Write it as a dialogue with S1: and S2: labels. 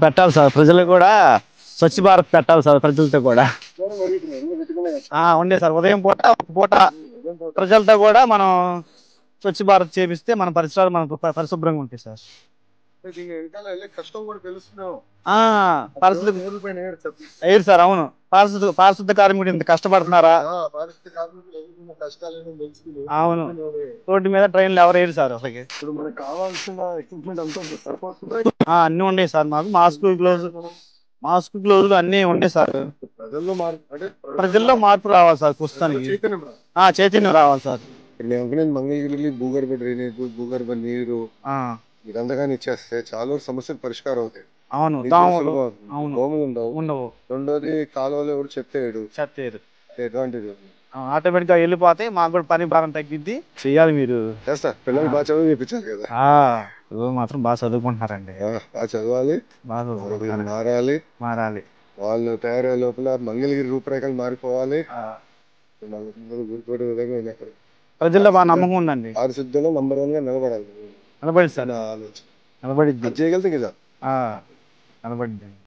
S1: పెట్టాలి సార్, ప్రజలు కూడా స్వచ్ఛ భారత్ పెట్టాలి సార్, ప్రజలతో కూడా. ఉండే సార్, ఉదయం పూట ఒక పూట ప్రజలతో కూడా మనం స్వచ్ఛ భారత్ చేపిస్తే మన పరిసరాలు మన పరిశుభ్రంగా ఉంటాయి సార్. ఎయిర్ సార్, అవును. పారిశుద్ధ కార్మికుడు ఇంత కష్టపడుతున్నారా? అవును, రోడ్డు మీద ట్రైన్లు ఎవరు వేయరు సార్ అసలు. అన్ని ఉన్నాయి సార్ మాకు. మాస్క్ గ్లోజులు అన్ని ఉన్నాయి సార్. ప్రజల్లో మార్పు రావాలి సార్, ప్రస్తుతానికి చైతన్యం రావాలి సార్.
S2: మంగళగిరి భూగర్భ డ్రైనేజ్, భూగర్భ నీరు ఇదంతా కానీ ఇచ్చేస్తే చాలా సమస్యలు పరిష్కారం అవుతాయి.
S1: అవును,
S2: దోమలు ఉండవు. రెండోది కాలువలో ఎవరు చెత్తేయడు. ఎటువంటిది
S1: ఆటోమేటిక్ గా వెళ్ళిపోతే మాకు కూడా పని భారం తగ్గిద్ది. చెయ్యాలి, మీరు
S2: చేస్తా. పిల్లలు బాగా చదువు చేయించాలి కదా.
S1: మాత్రం బాగా చదువుకుంటున్నారండి.
S2: బాగా చదవాలి, మారాలి. వాళ్ళు తయారయ్యే లోపల మంగళగిరి రూపురేఖలు మారిపోవాలి.
S1: ప్రజల్లో బాగా నమ్మకం ఉందండి.
S2: పారిశుద్ధ్యంలో నంబర్ 1 గా నిలబడాలి.
S1: నిలబడి సార్, నిలబడి
S2: చేయగలితే కదా
S1: నిలబడి